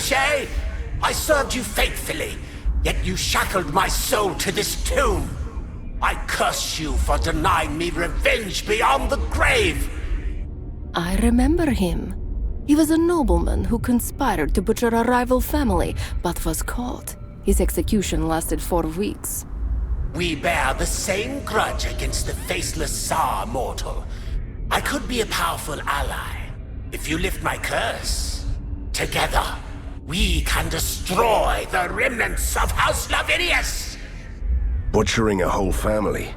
cliche? I served you faithfully, yet you shackled my soul to this tomb. I curse you for denying me revenge beyond the grave. I remember him. He was a nobleman who conspired to butcher a rival family, but was caught. His execution lasted 4 weeks. We bear the same grudge against the faceless Tsar, mortal. I could be a powerful ally if you lift my curse. Together, we can destroy the remnants of House Lavinius! Butchering a whole family.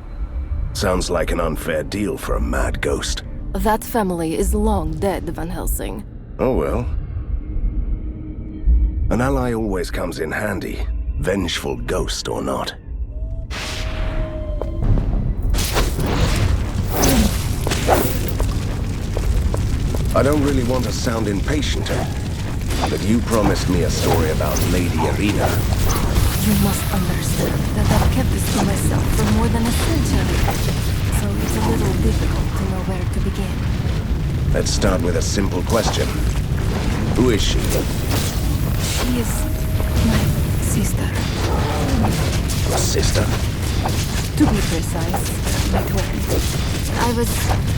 Sounds like an unfair deal for a mad ghost. That family is long dead, Van Helsing. Oh well. An ally always comes in handy, vengeful ghost or not. I don't really want to sound impatient, but you promised me a story about Lady Irina. You must understand that I've kept this to myself for more than a century, so it's a little difficult to know where to begin. Let's start with a simple question. Who is she? She is my sister. Your sister? To be precise, my twin. I was,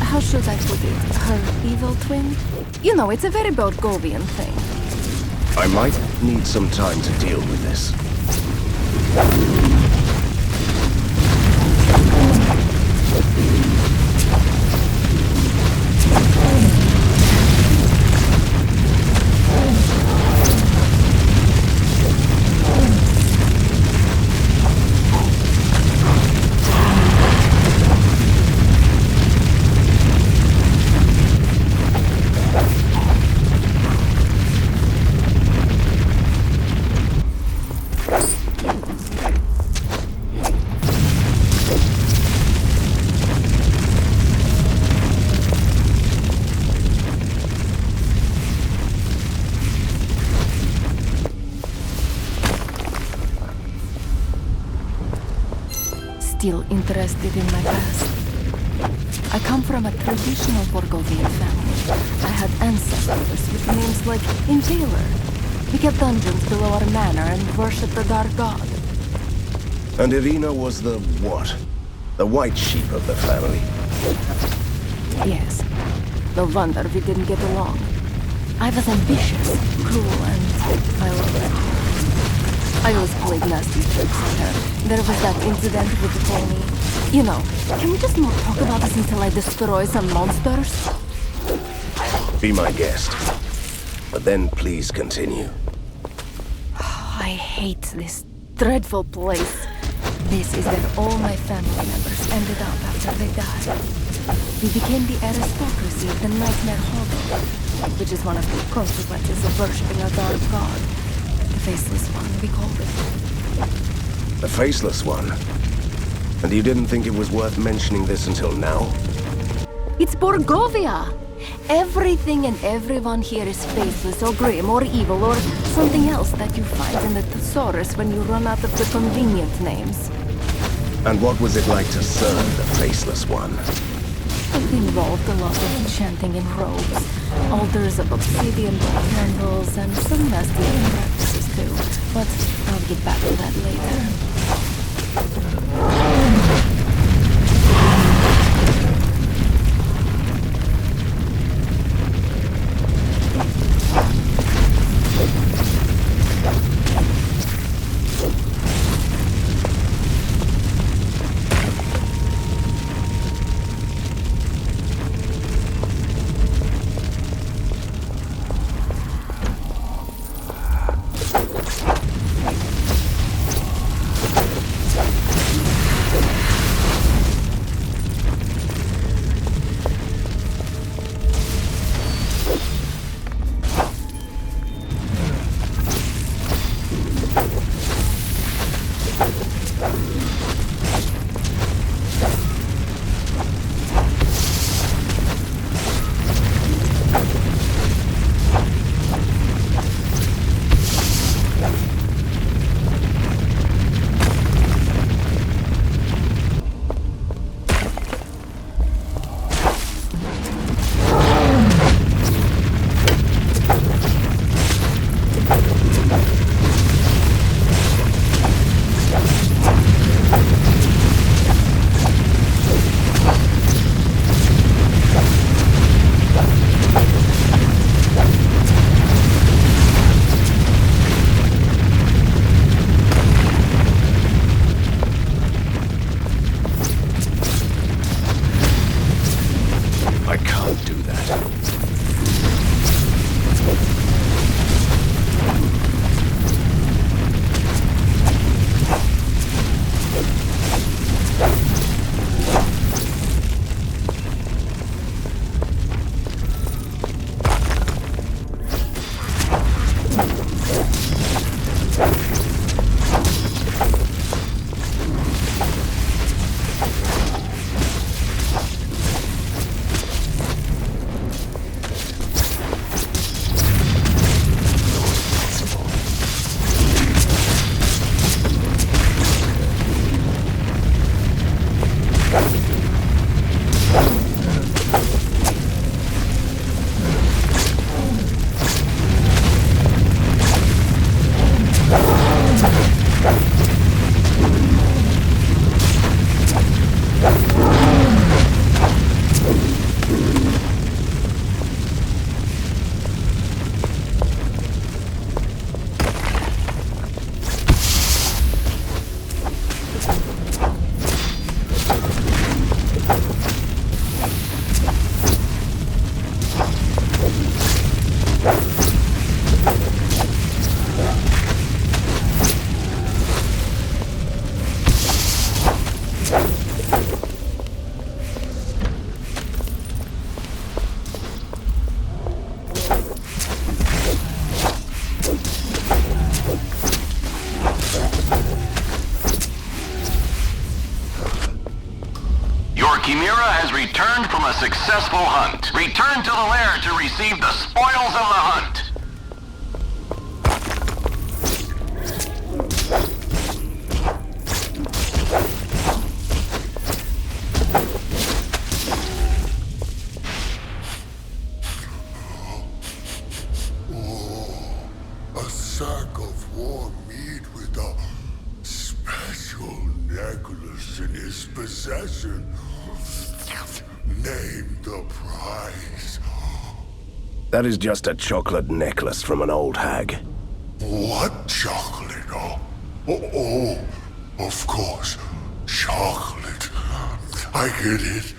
how should I put it, her evil twin? You know, it's a very Borgovian thing. I might need some time to deal with this. Still interested in my past. I come from a traditional Borgovian family. I had ancestors with names like Impaler. We kept dungeons below our manor and worshipped the dark god. And Irina was the what? The white sheep of the family. Yes. No wonder we didn't get along. I was ambitious, cruel, and violent. I always played nasty tricks on her. There was that incident with the pony. You know, can we just not talk about this until I destroy some monsters? Be my guest. But then please continue. I hate this dreadful place. This is where all my family members ended up after they died. We became the aristocracy of the Nightmare Hollow, which is one of the consequences of worshipping a dark god. The Faceless One, we called it. The Faceless One? And you didn't think it was worth mentioning this until now? It's Borgovia! Everything and everyone here is faceless or grim or evil or something else that you find in the thesaurus when you run out of the convenient names. And what was it like to serve the Faceless One? It involved a lot of chanting in robes, altars of obsidian candles, and some nasty practices too. But I'll get back to that later. Chimera has returned from a successful hunt. Return to the lair to receive the spoils of the hunt. A sack of warm meat with a special necklace in his possession. Name the price. That is just a chocolate necklace from an old hag. What chocolate? Oh, of course. Chocolate. I get it.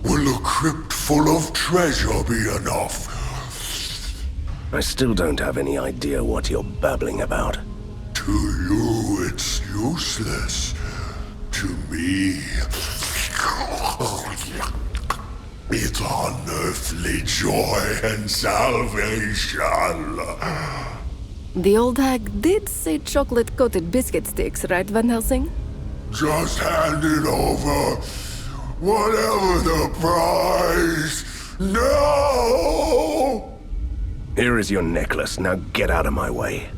Will a crypt full of treasure be enough? I still don't have any idea what you're babbling about. To you, it's useless. To me, it's unearthly joy and salvation. The old hag did say chocolate-coated biscuit sticks, right, Van Helsing? Just hand it over. Whatever the price. No! Here is your necklace. Now get out of my way.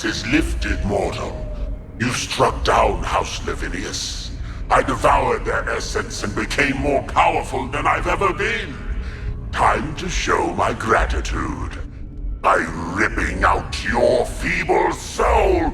is lifted, mortal. You've struck down House Lavinius. I devoured their essence and became more powerful than I've ever been. Time to show my gratitude by ripping out your feeble soul!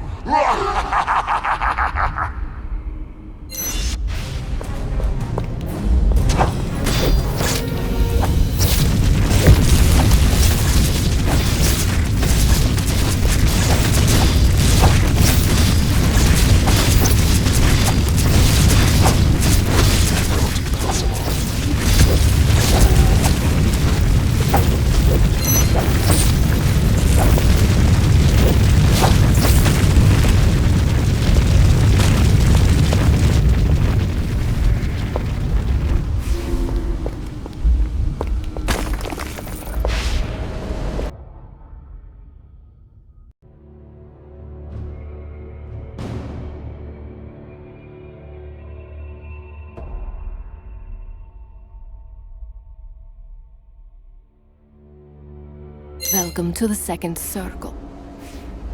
Welcome to the second circle.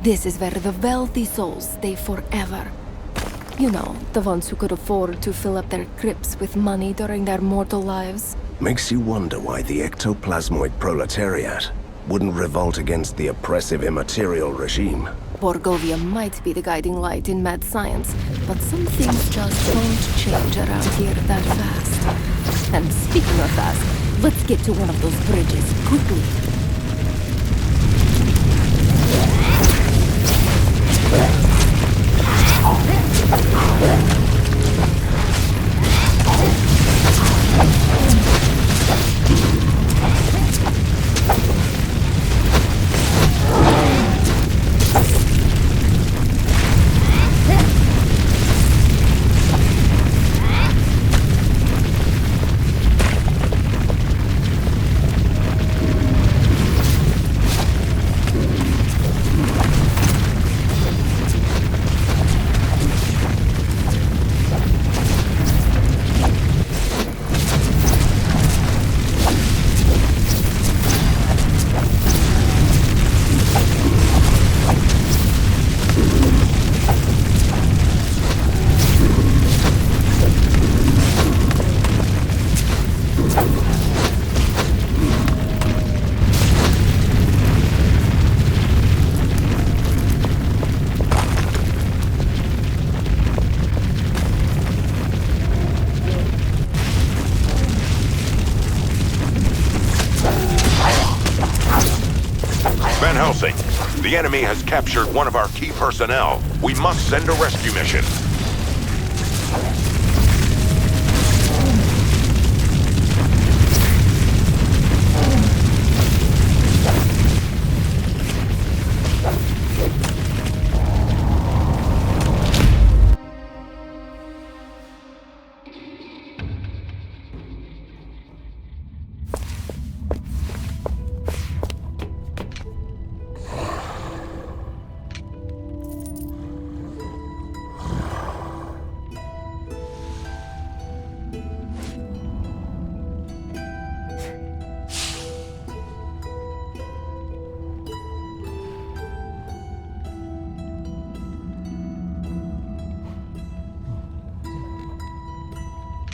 This is where the wealthy souls stay forever. You know, the ones who could afford to fill up their crypts with money during their mortal lives. Makes you wonder why the ectoplasmoid proletariat wouldn't revolt against the oppressive immaterial regime. Borgovia might be the guiding light in mad science, but some things just don't change around here that fast. And speaking of fast, let's get to one of those bridges quickly. Helsing, the enemy has captured one of our key personnel. We must send a rescue mission.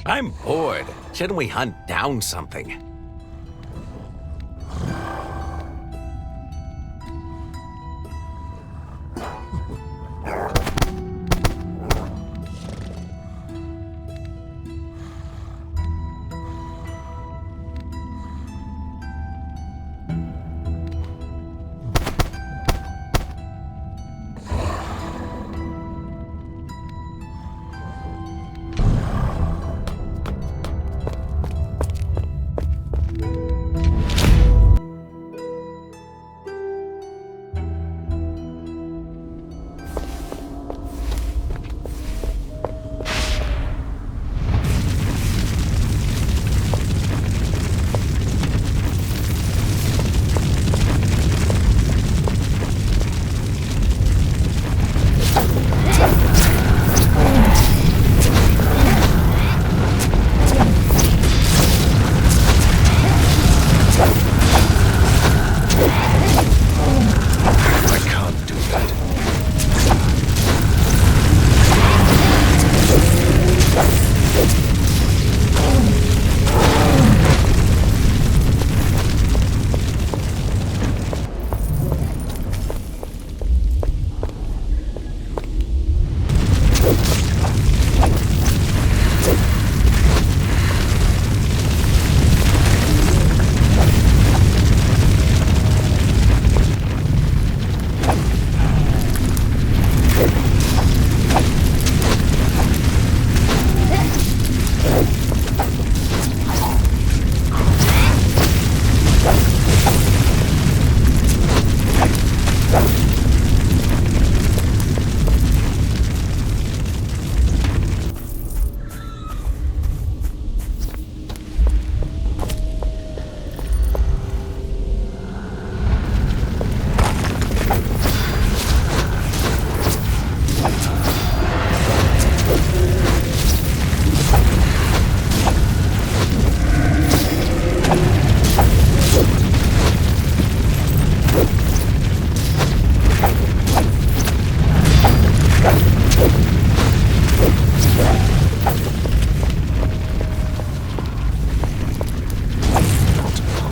I'm bored. Shouldn't we hunt down something?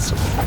possible.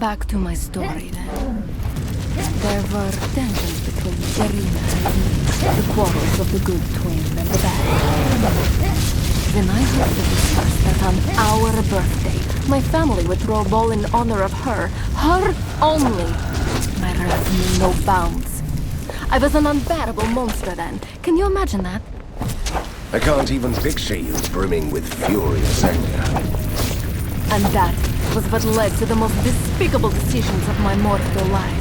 Back to my story, then. There were tensions between Serena and me, the quarrels of the good twin and the bad. Then I heard the whispers that on our birthday, my family would throw a ball in honor of her only. My wrath knew no bounds. I was an unbearable monster then. Can you imagine that? I can't even picture you brimming with furious anger. And that was what led to the most despicable decisions of my mortal life.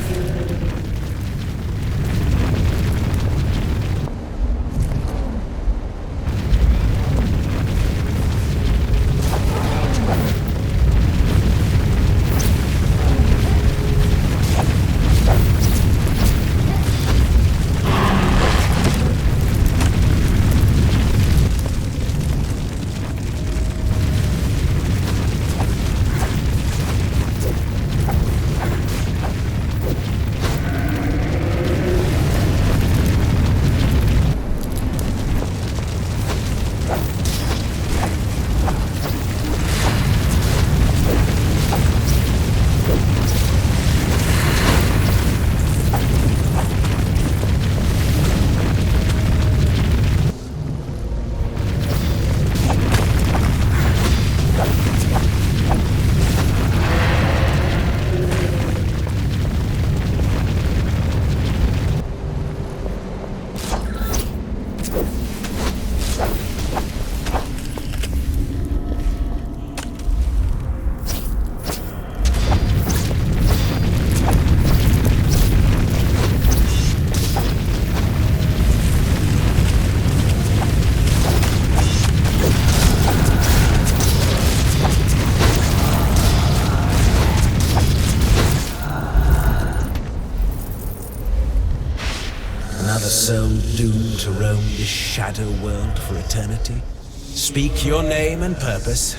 soul doomed to roam this shadow world for eternity? Speak your name and purpose.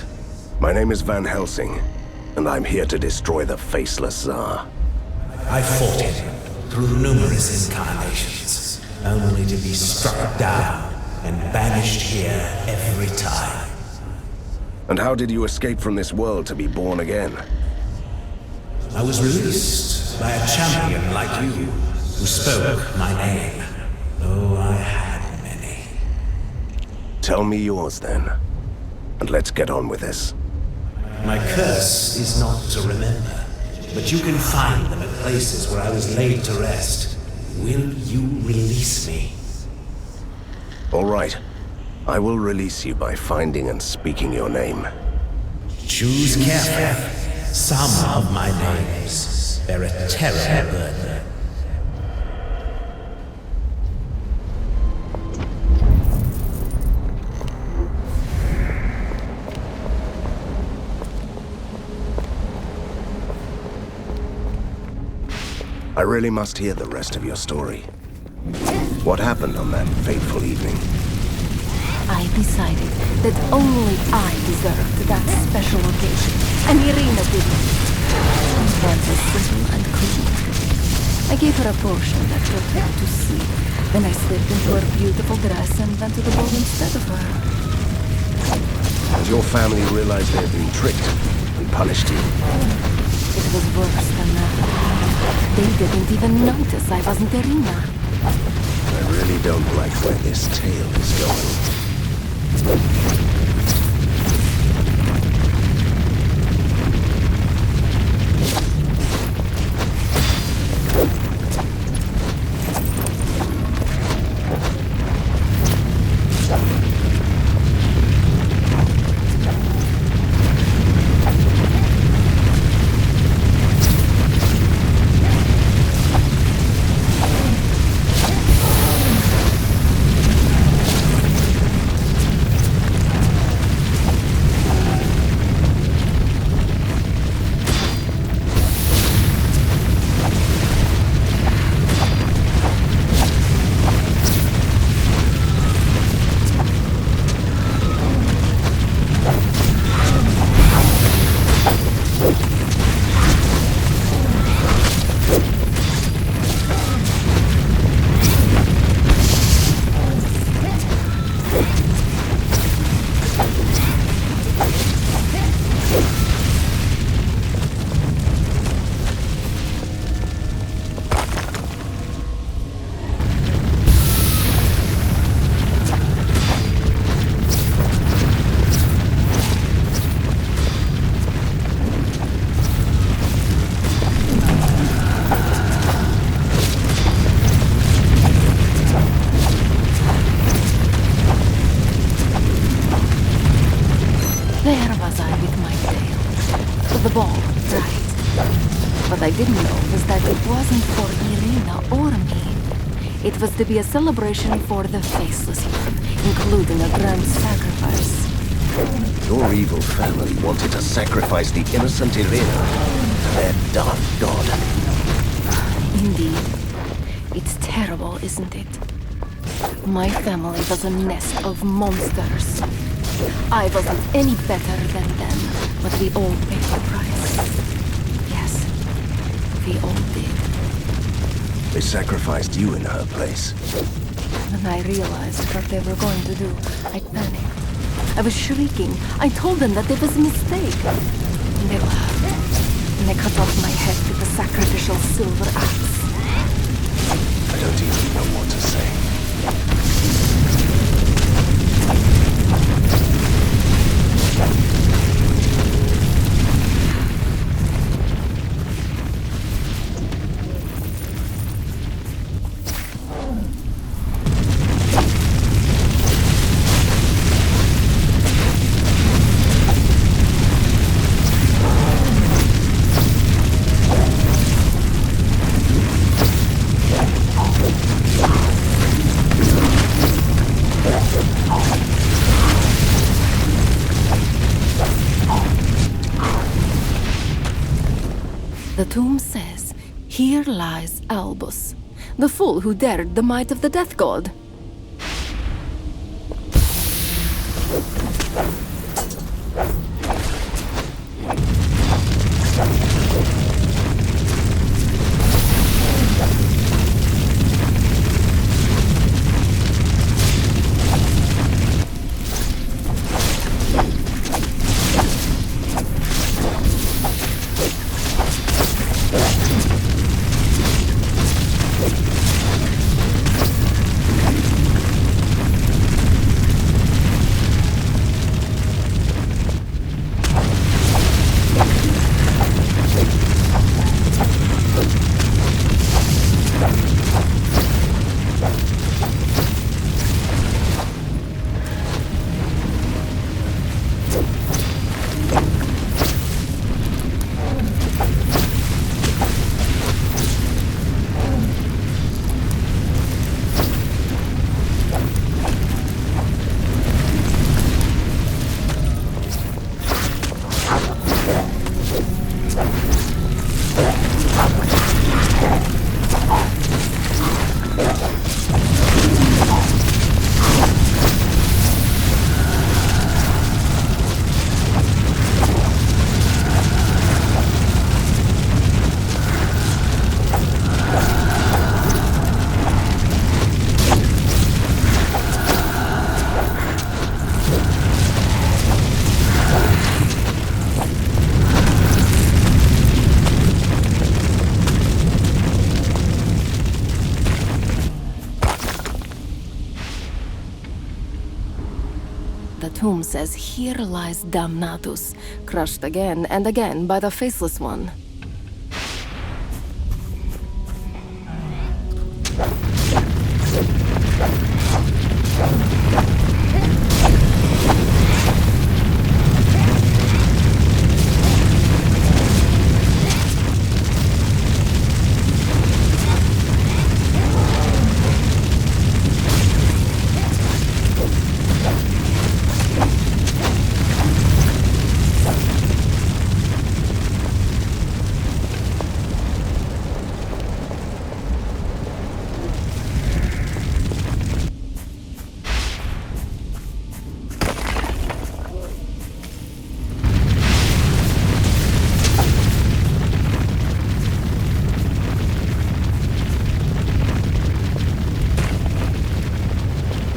My name is Van Helsing, and I'm here to destroy the Faceless Tsar. I fought him through numerous incarnations, only to be struck down and banished here every time. And how did you escape from this world to be born again? I was released by a champion like you, who spoke my name. Oh, I had many. Tell me yours then, and let's get on with this. My curse is not to remember, but you can find them at places where I was laid to rest. Will you release me? All right. I will release you by finding and speaking your name. Choose carefully. Some of my names bear a terrible burden. I really must hear the rest of your story. What happened on that fateful evening? I decided that only I deserved that special occasion, and Irina didn't. That was simple and clean. I gave her a potion that put her to sleep. Then I slipped into her beautiful dress and went to the ball instead of her. Did your family realize they had been tricked and punished you? It was worse than that. They didn't even notice I wasn't Irina. I really don't like where this tale is going. I didn't know was that it wasn't for Irina or me. It was to be a celebration for the Faceless One, including a grand sacrifice. Your evil family wanted to sacrifice the innocent Irina to their dark god. Indeed. It's terrible, isn't it? My family was a nest of monsters. I wasn't any better than them, but we all paid the price. Yes, we all did. They sacrificed you in her place. When I realized what they were going to do, I panicked. I was shrieking. I told them that it was a mistake. And they laughed. And they cut off my head with a sacrificial silver axe. I don't even know what to say. The tomb says, "Here lies Albus, The fool who dared the might of the Death God. The tomb says, "Here lies Damnatus," crushed again and again by the Faceless One.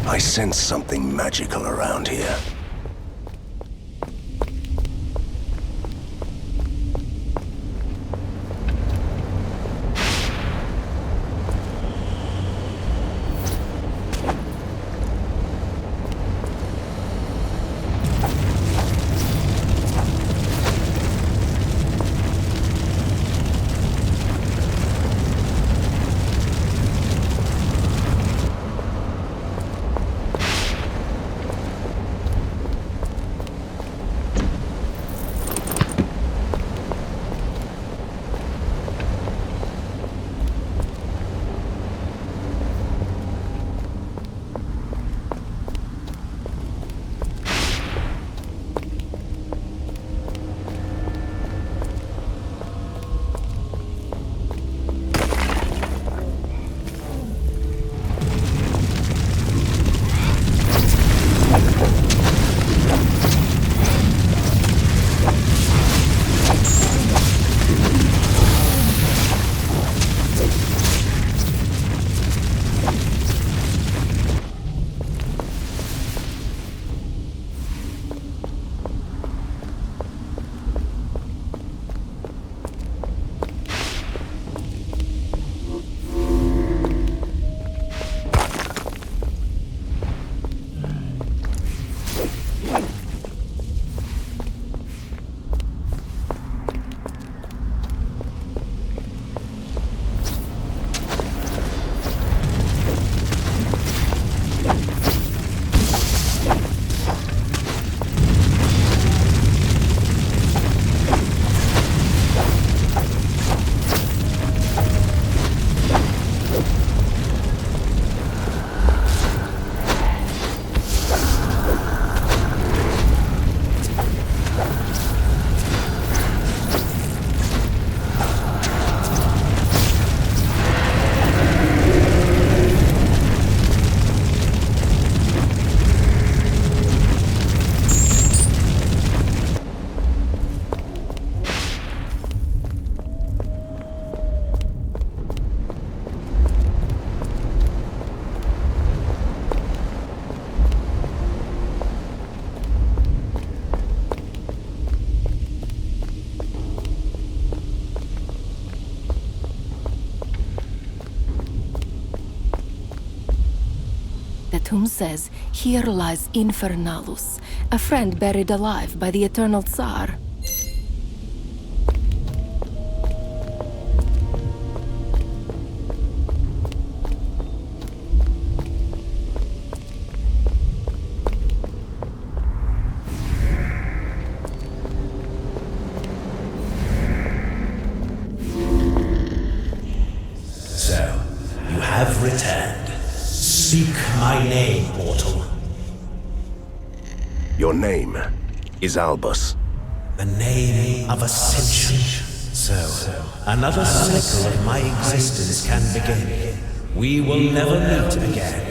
I sense something magical around here. tomb says, "Here lies Infernalus, a friend buried alive by the Eternal Tsar." So, you have returned. Speak my name, mortal. Your name is Albus. The name of ascension. So, another cycle of my existence can begin. We will never meet again.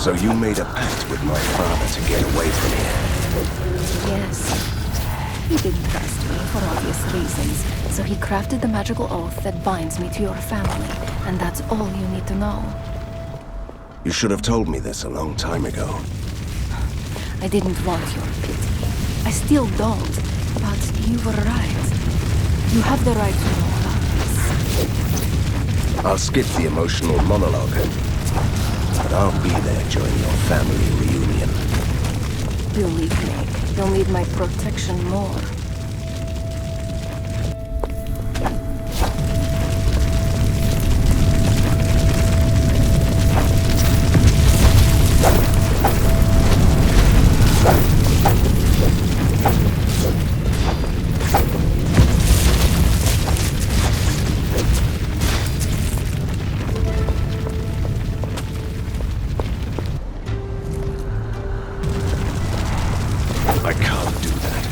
So you made a pact with my father to get away from here. Yes. He didn't trust me for obvious reasons, so he crafted the magical oath that binds me to your family, and that's all you need to know. You should have told me this a long time ago. I didn't want your pity. I still don't, but you were right. You have the right to know about this. I'll skip the emotional monologue, but I'll be there during your family reunion. Believe me, you'll need my protection more. I can't do that.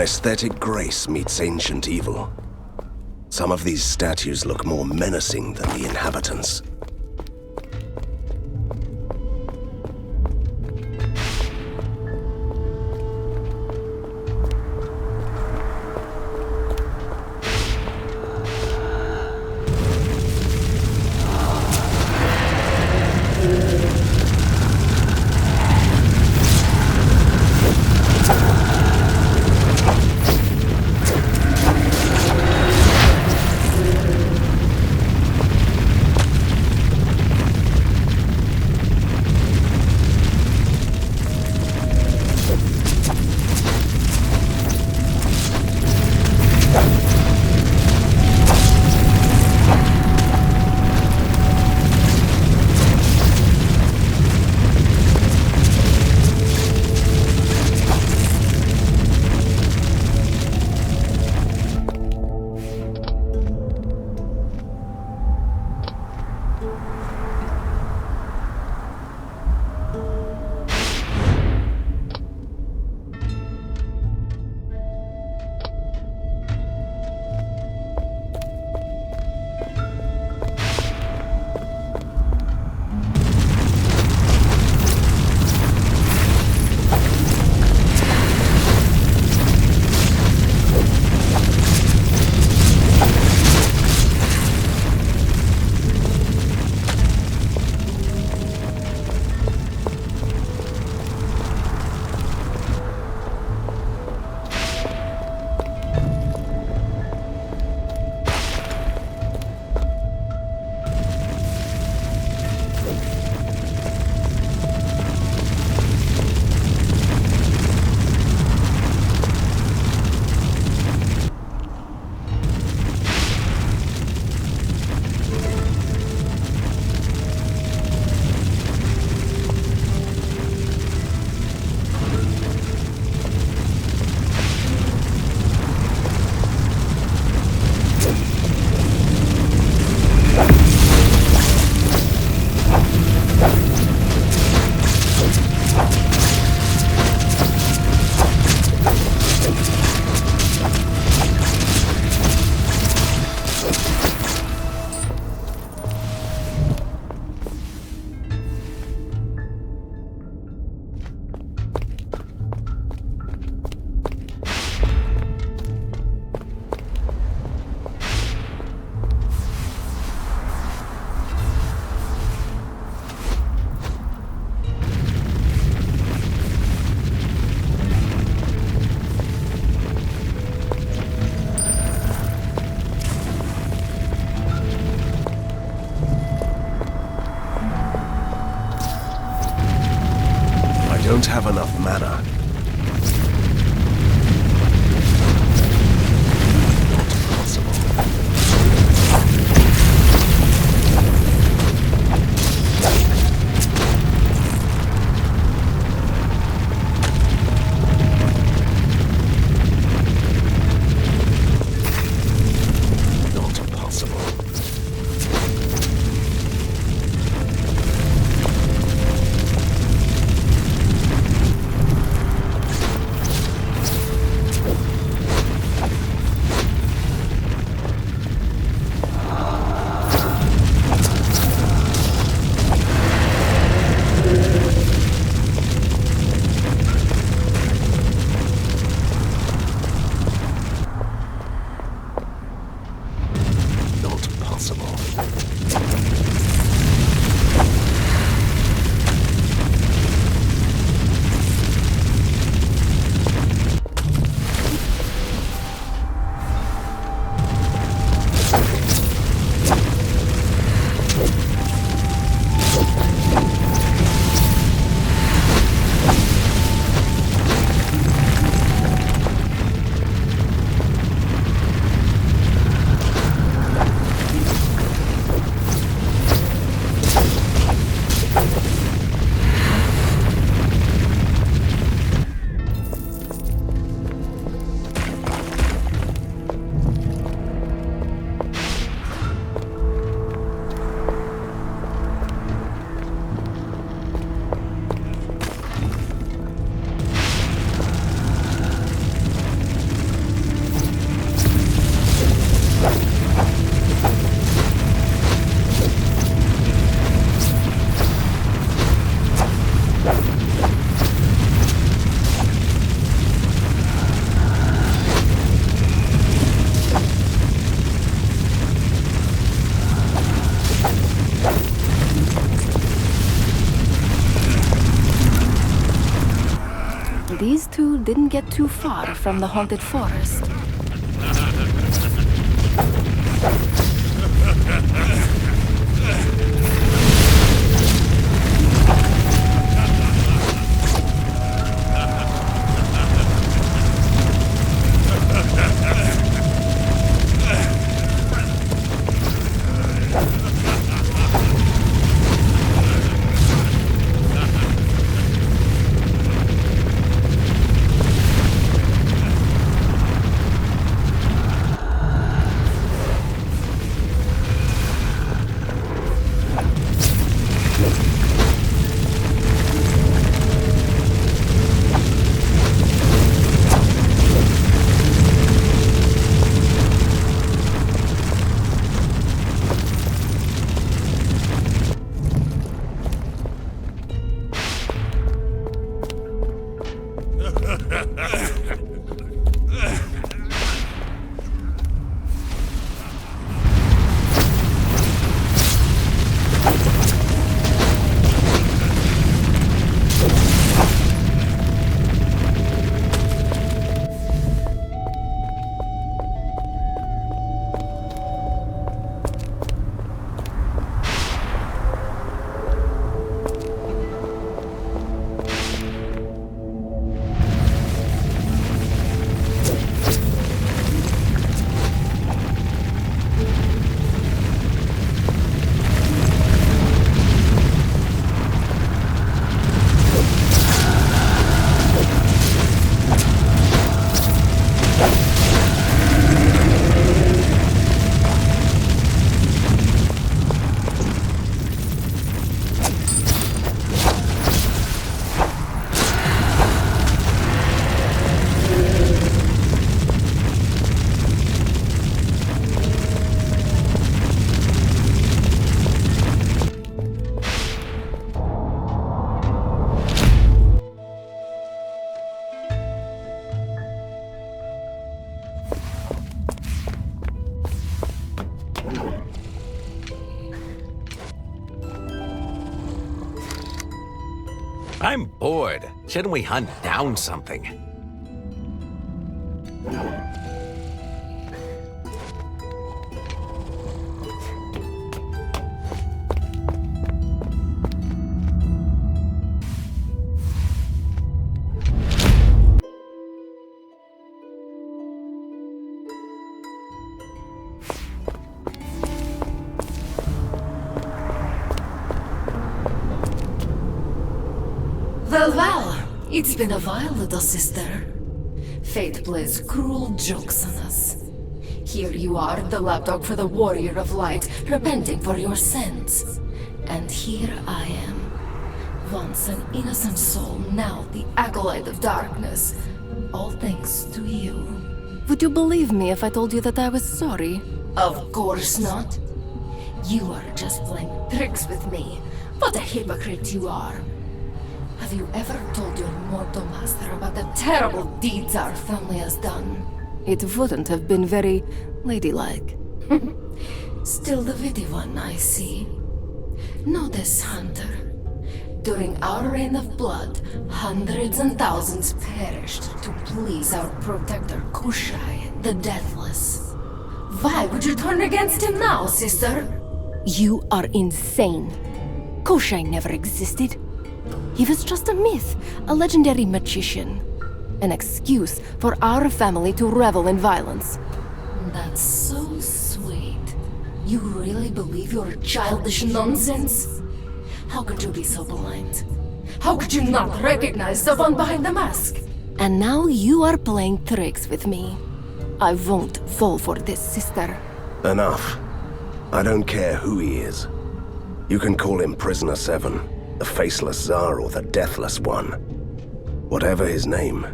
aesthetic grace meets ancient evil. Some of these statues look more menacing than the inhabitants. didn't get too far from the haunted forest. I'm bored. Shouldn't we hunt down something? Well, it's been a while, little sister. Fate plays cruel jokes on us. Here you are, the lapdog for the warrior of light, repenting for your sins. And here I am, once an innocent soul, now the acolyte of darkness. All thanks to you. Would you believe me if I told you that I was sorry? Of course not. You are just playing tricks with me. What a hypocrite you are. Have you ever told your mortal master about the terrible deeds our family has done? It wouldn't have been very ladylike. Still the witty one, I see. Know this, Hunter. During our reign of blood, hundreds and thousands perished to please our protector Kushai, the Deathless. Why would you turn against him now, sister? You are insane. Kushai never existed. He was just a myth, a legendary magician. An excuse for our family to revel in violence. That's so sweet. You really believe your childish nonsense? How could you be so blind? How could you not recognize the one behind the mask? And now you are playing tricks with me. I won't fall for this, sister. Enough. I don't care who he is. You can call him Prisoner 7, the Faceless Tsar, or the Deathless One. Whatever his name,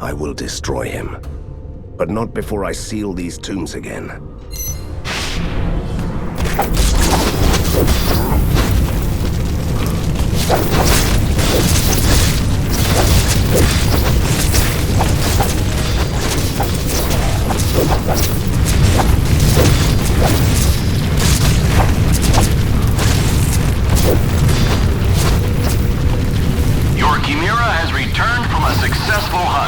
I will destroy him. But not before I seal these tombs again. Your Chimera has returned from a successful hunt.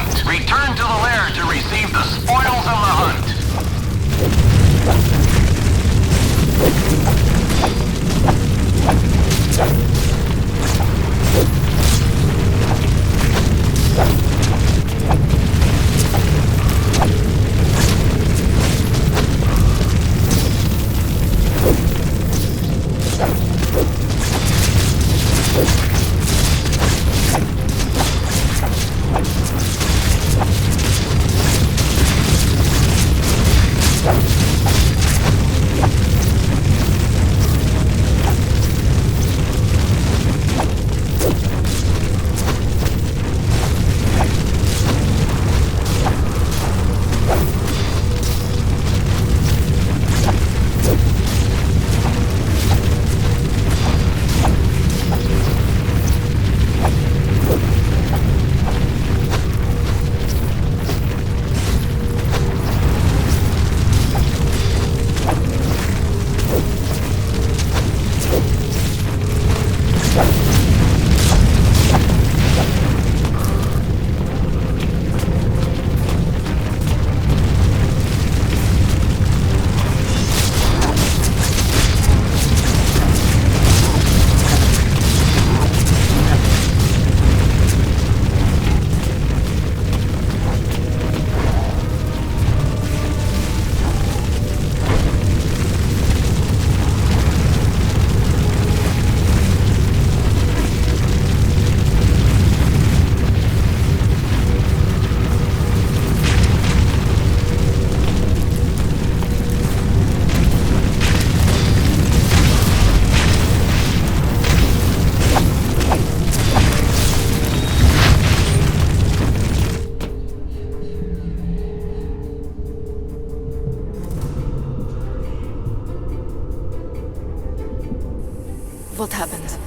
what happened.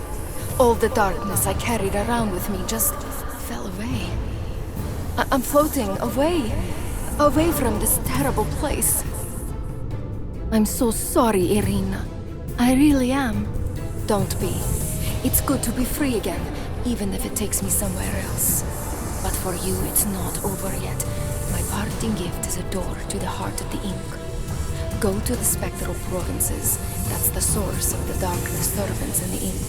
All the darkness I carried around with me just fell away. I'm floating away from this terrible place. I'm so sorry, Irina. I really am. Don't be. It's good to be free again, even if it takes me somewhere else. But for you, it's not over yet. My parting gift is a door to the heart of the ink. Go to the spectral provinces. That's the source of the darkness servants in the ink.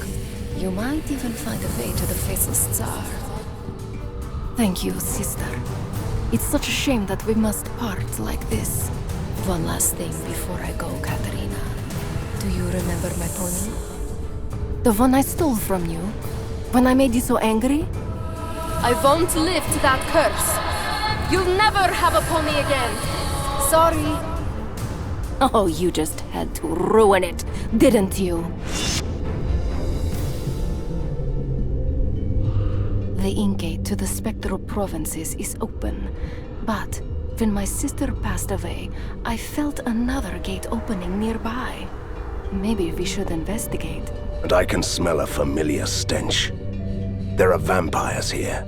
You might even find a way to the faceless Tsar. Thank you, sister. It's such a shame that we must part like this. One last thing before I go, Katerina. Do you remember my pony? The one I stole from you? When I made you so angry? I won't lift that curse. You'll never have a pony again. Sorry. Oh, you just had to ruin it, didn't you? The ink gate to the spectral provinces is open, but when my sister passed away, I felt another gate opening nearby. Maybe we should investigate. And I can smell a familiar stench. There are vampires here.